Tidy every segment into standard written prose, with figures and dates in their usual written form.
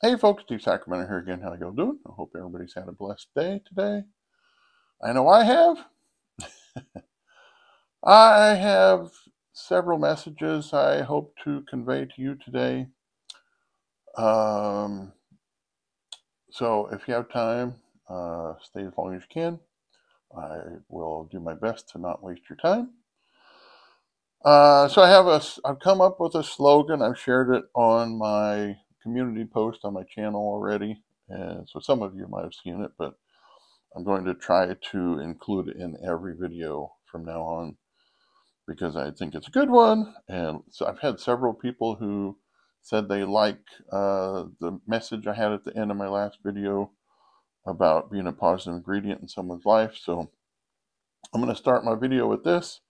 Hey folks, Steve Sacramento here again. How y'all doing? I hope everybody's had a blessed day today. I know I have. I have several messages I hope to convey to you today. So if you have time, stay as long as you can. I will do my best to not waste your time. So I've come up with a slogan. I've shared it on my community post on my channel already. And so some of you might have seen it, but I'm going to try to include it in every video from now on because I think it's a good one. And so I've had several people who said they like the message I had at the end of my last video about being a positive ingredient in someone's life. So I'm going to start my video with this.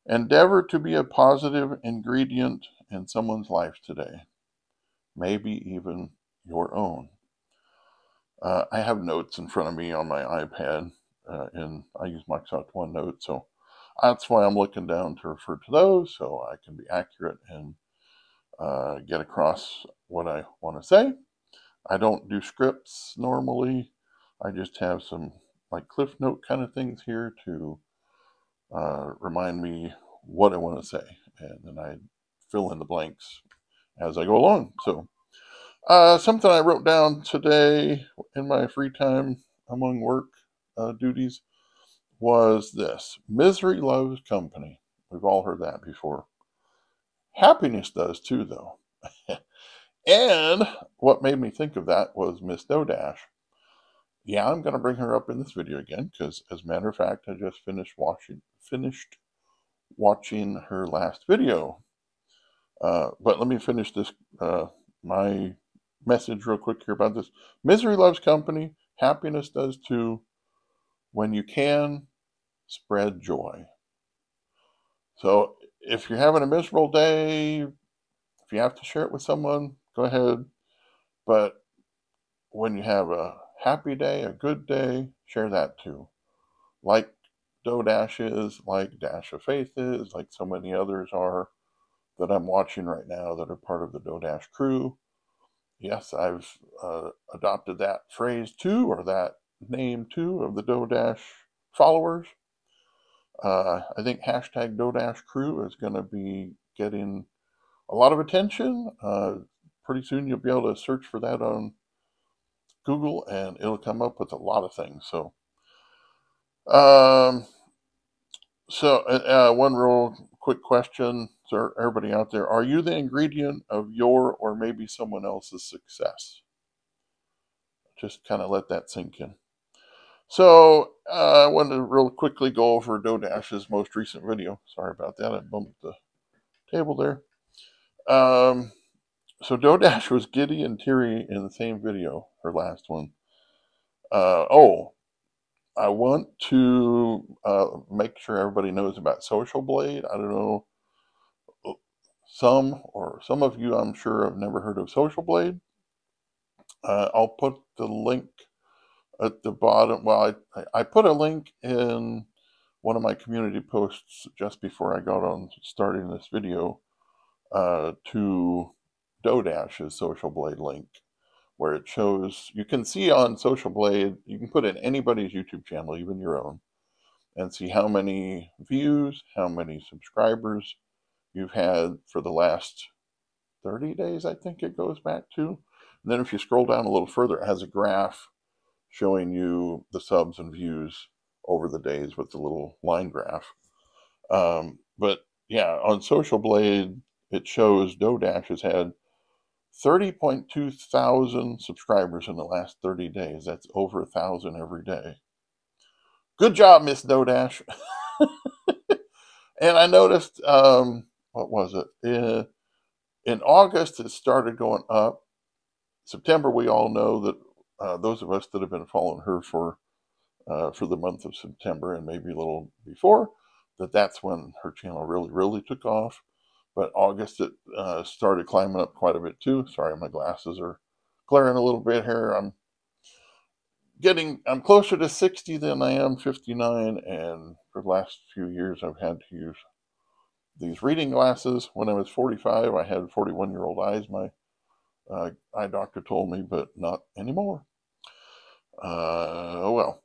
Endeavor to be a positive ingredient in someone's life today, maybe even your own. I have notes in front of me on my iPad, and I use Microsoft OneNote, so that's why I'm looking down to refer to those, so I can be accurate and get across what I want to say. I don't do scripts normally. I just have some like cliff note kind of things here to remind me what I want to say, and then I fill in the blanks as I go along. So something I wrote down today in my free time among work duties was this: misery loves company. We've all heard that before. Happiness does too, though. And what made me think of that was Miss Dodash. Yeah, I'm going to bring her up in this video again because, as a matter of fact, I just finished watching her last video. But let me finish this my message real quick here about this. Misery loves company. Happiness does too. When you can, spread joy. So if you're having a miserable day, if you have to share it with someone, go ahead. But when you have a happy day, a good day, share that too. Like Dodash is, like Dash of Faith is, like so many others are that I'm watching right now that are part of the Dodash crew. Yes, I've adopted that phrase too, or that name too, of the Dodash followers. I think hashtag Dodash crew is going to be getting a lot of attention. Pretty soon you'll be able to search for that on Google and it'll come up with a lot of things. So, um, one real quick question for everybody out there: are you the ingredient of your or maybe someone else's success? Just kind of let that sink in. So I wanted to real quickly go over Dodash's most recent video. Sorry about that. I bumped the table there. So Dodash was giddy and teary in the same video, her last one. I want to make sure everybody knows about Social Blade. I don't know, some of you I'm sure have never heard of Social Blade. I'll put the link at the bottom. Well, I put a link in one of my community posts just before I got on starting this video to Dodash's Social Blade link, where it shows, you can see on Social Blade, you can put in anybody's YouTube channel, even your own, and see how many views, how many subscribers you've had for the last 30 days, I think it goes back to. And then if you scroll down a little further, it has a graph showing you the subs and views over the days with the little line graph. But yeah, on Social Blade, it shows Dodash has had 30.2 thousand subscribers in the last 30 days. That's over 1,000 every day. Good job, Miss Dodash. And I noticed, what was it? In August, it started going up. September, we all know that those of us that have been following her for the month of September and maybe a little before, that's when her channel really took off. But August, it started climbing up quite a bit too. Sorry, my glasses are glaring a little bit here. I'm closer to 60 than I am 59, and for the last few years I've had to use these reading glasses. When I was 45, I had 41-year-old eyes. My eye doctor told me, but not anymore. Oh well.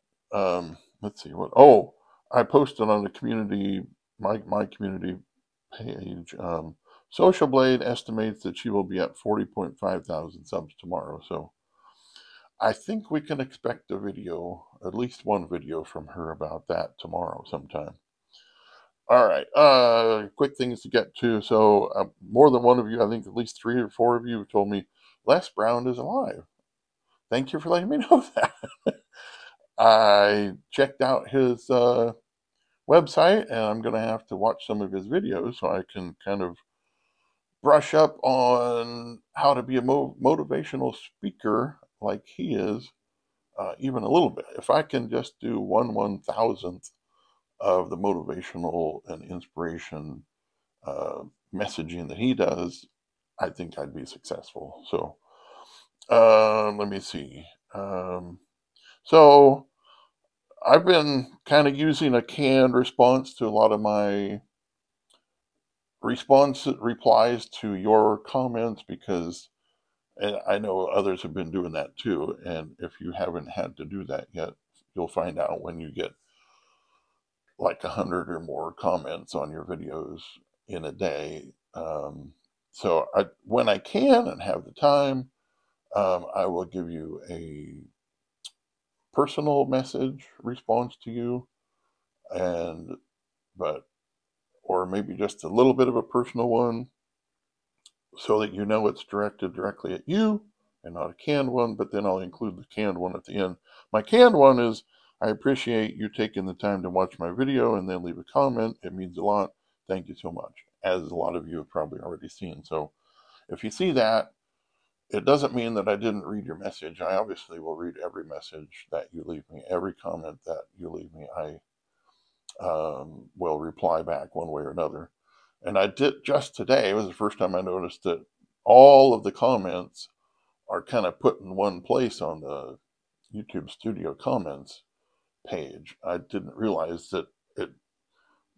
Let's see what. Oh, I posted on the community, my community page. Social Blade estimates that she will be at 40.5 thousand subs tomorrow. So I think we can expect a video, at least one video from her about that tomorrow sometime. All right, quick things to get to. So more than one of you, I think at least 3 or 4 of you have told me Les Brown is alive. Thank you for letting me know that. I checked out his website, and I'm going to have to watch some of his videos so I can kind of brush up on how to be a motivational speaker like he is, even a little bit. If I can just do 1/1000th of the motivational and inspiration messaging that he does, I think I'd be successful. So let me see. So I've been kind of using a canned response to a lot of my replies to your comments, because and I know others have been doing that too. And if you haven't had to do that yet, you'll find out when you get like 100 or more comments on your videos in a day. So when I can and have the time, I will give you a personal message response to you, or maybe just a little bit of a personal one, so that you know it's directed directly at you and not a canned one. But then I'll include the canned one at the end. My canned one is, I appreciate you taking the time to watch my video and then leave a comment. It means a lot. Thank you so much, as a lot of you have probably already seen. So if you see that, it doesn't mean that I didn't read your message. I obviously will read every message that you leave me, every comment that you leave me. I will reply back one way or another. And I did just today. It was the first time I noticed that all of the comments are kind of put in one place on the YouTube Studio comments page. I didn't realize that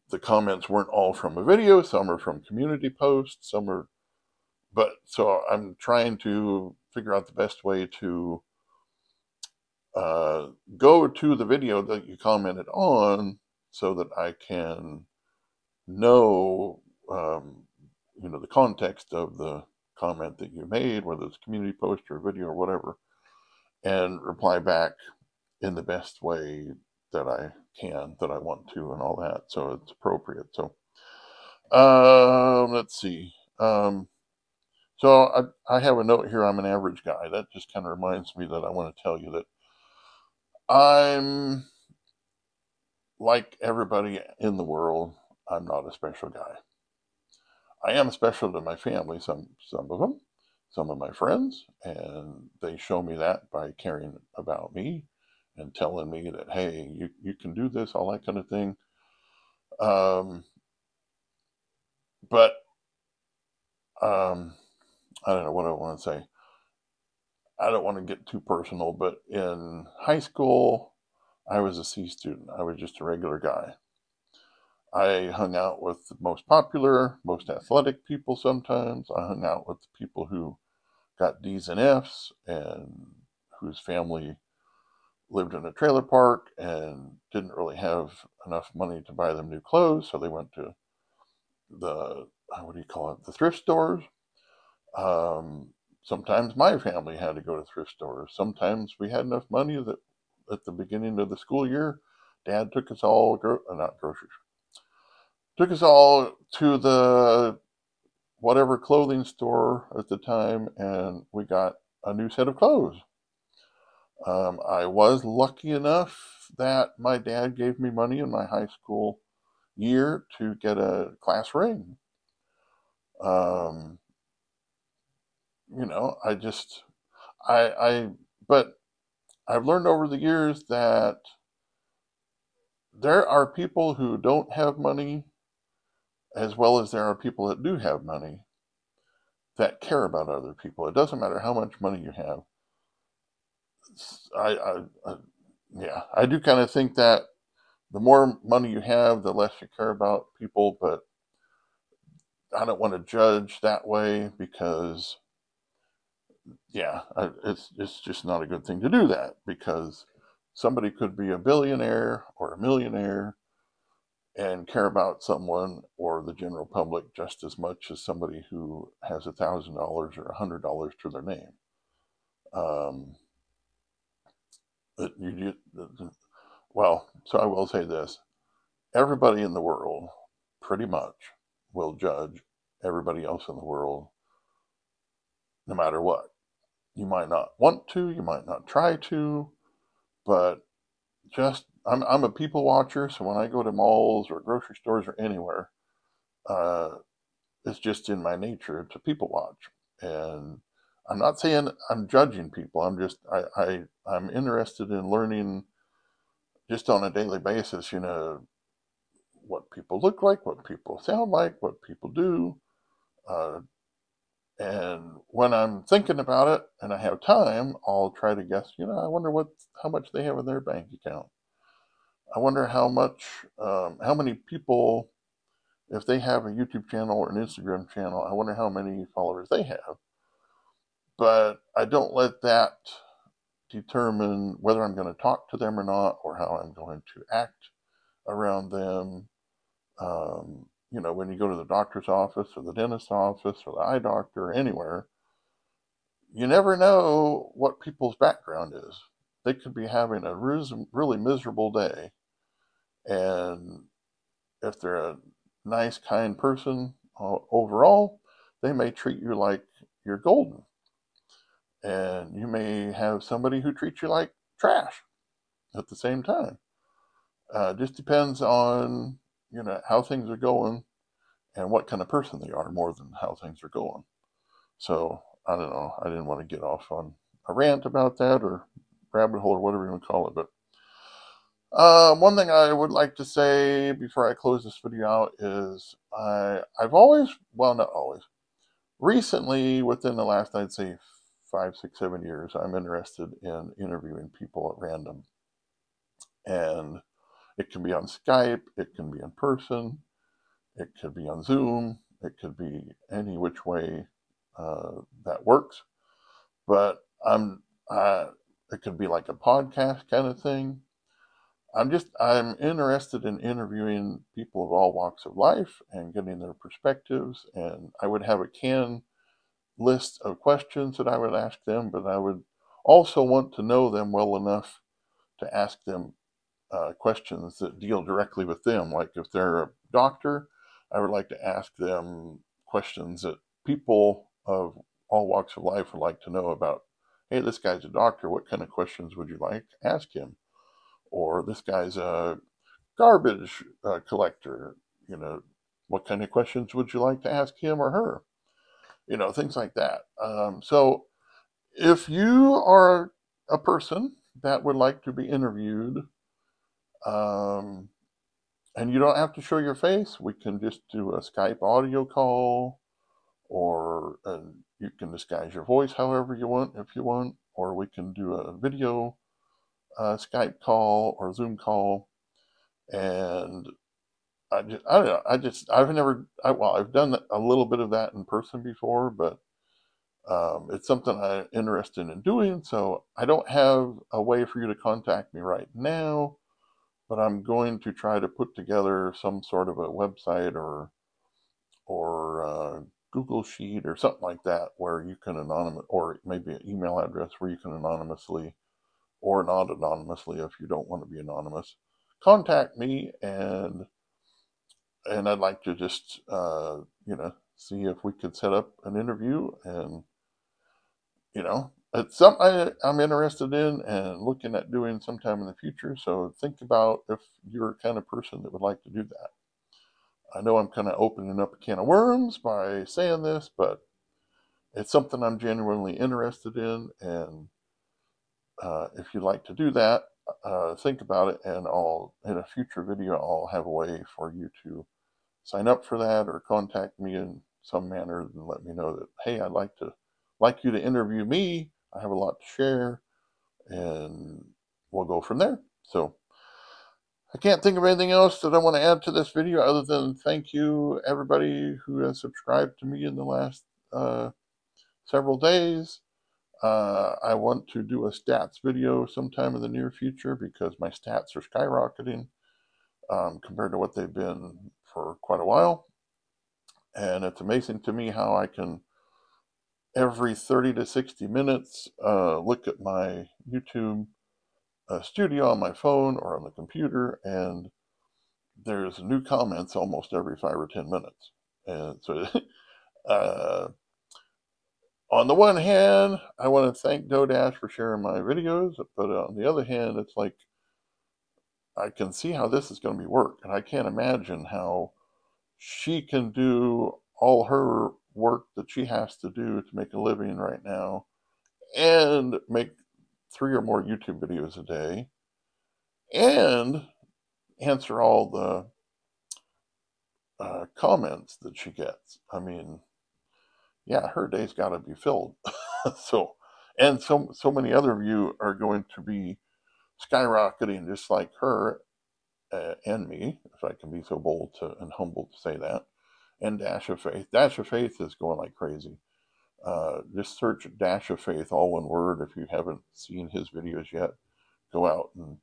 the comments weren't all from a video. Some are from community posts. So I'm trying to figure out the best way to go to the video that you commented on, so that I can know, the context of the comment that you made, whether it's a community post or a video or whatever, and reply back in the best way that I can, that I want to, and all that, so it's appropriate. So let's see. So I have a note here. I'm an average guy. That just kind of reminds me that I want to tell you that I'm like everybody in the world. I'm not a special guy. I am special to my family, some of them, some of my friends, and they show me that by caring about me and telling me that, hey, you can do this, all that kind of thing. But I don't know what I want to say. I don't want to get too personal, but in high school, I was a C student. I was just a regular guy. I hung out with the most popular, most athletic people sometimes. I hung out with people who got D's and F's and whose family lived in a trailer park and didn't really have enough money to buy them new clothes, so they went to the thrift stores. Sometimes my family had to go to thrift stores. Sometimes we had enough money that at the beginning of the school year, Dad took us all, took us all to the whatever clothing store at the time, and we got a new set of clothes. I was lucky enough that my dad gave me money in my high school year to get a class ring. But I've learned over the years that there are people who don't have money, as well as there are people that do have money, that care about other people. It doesn't matter how much money you have. I do kind of think that the more money you have, the less you care about people, but I don't want to judge that way, because yeah, it's just not a good thing to do that, because somebody could be a billionaire or a millionaire and care about someone or the general public just as much as somebody who has $1,000 or $100 to their name. Well, so I will say this: everybody in the world, pretty much, will judge everybody else in the world, no matter what. You might not want to, you might not try to, but I'm a people watcher, so when I go to malls or grocery stores or anywhere, it's just in my nature to people watch. And I'm not saying I'm judging people. I'm interested in learning just on a daily basis, what people look like, what people sound like, what people do. And when I'm thinking about it and I have time, I'll try to guess, I wonder how much they have in their bank account. I wonder how many people, if they have a YouTube channel or an Instagram channel, I wonder how many followers they have. But I don't let that determine whether I'm going to talk to them or not, or how I'm going to act around them. When you go to the doctor's office or the dentist's office or the eye doctor or anywhere, you never know what people's background is. They could be having a really miserable day. And if they're a nice, kind person overall, they may treat you like you're golden. And you may have somebody who treats you like trash at the same time. Just depends on, how things are going and what kind of person they are, more than how things are going. So, I don't know. I didn't want to get off on a rant about that, or rabbit hole, or whatever you want to call it. But one thing I would like to say before I close this video out is I've always, well, not always, recently, within the last, I'd say 5, 6, 7 years, I'm interested in interviewing people at random. And it can be on Skype, it can be in person, it could be on Zoom, it could be any which way that works. But it could be like a podcast kind of thing. I'm interested in interviewing people of all walks of life and getting their perspectives. And I would have a canned list of questions that I would ask them, but I would also want to know them well enough to ask them questions that deal directly with them. Like if they're a doctor, I would like to ask them questions that people of all walks of life would like to know about. Hey, this guy's a doctor. What kind of questions would you like to ask him? Or this guy's a garbage collector. What kind of questions would you like to ask him or her? Things like that. So if you are a person that would like to be interviewed, and you don't have to show your face, we can just do a Skype audio call, or you can disguise your voice however you want, if you want, or we can do a video Skype call or Zoom call. And I don't know. I've done a little bit of that in person before, but it's something I'm interested in doing. So I don't have a way for you to contact me right now, but I'm going to try to put together some sort of a website or Google Sheet or something like that, where you can or maybe an email address where you can anonymously, or not anonymously if you don't want to be anonymous, contact me. And I'd like to just see if we could set up an interview. And it's something I'm interested in and looking at doing sometime in the future. So think about if you're the kind of person that would like to do that. I know I'm kind of opening up a can of worms by saying this, but it's something I'm genuinely interested in. And if you'd like to do that, think about it, and in a future video, I'll have a way for you to sign up for that, or contact me in some manner and let me know that, hey, I'd like you to interview me. I have a lot to share, and we'll go from there. So I can't think of anything else that I want to add to this video other than thank you, everybody who has subscribed to me in the last several days. I want to do a stats video sometime in the near future because my stats are skyrocketing compared to what they've been for quite a while. And it's amazing to me how I can, every 30 to 60 minutes, look at my YouTube studio on my phone or on the computer, and there's new comments almost every 5 or 10 minutes. And so on the one hand, I want to thank DoDash for sharing my videos, but on the other hand, it's like I can see how this is going to be work, and I can't imagine how she can do all her work that she has to do to make a living right now and make 3 or more YouTube videos a day and answer all the comments that she gets. I mean, yeah, her day's got to be filled. So many other of you are going to be skyrocketing just like her and me, if I can be so bold and humble to say that. And Dash of Faith. Dash of Faith is going like crazy. Just search Dash of Faith, all one word. If you haven't seen his videos yet, go out and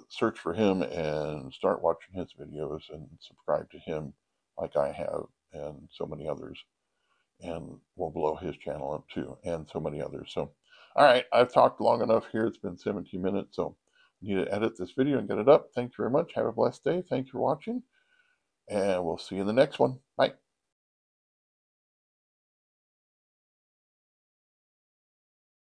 search for him and start watching his videos and subscribe to him like I have and so many others. And we'll blow his channel up too, and so many others. So, all right, I've talked long enough here. It's been 17 minutes, so I need to edit this video and get it up. Thank you very much. Have a blessed day. Thanks for watching, and we'll see you in the next one. Bye.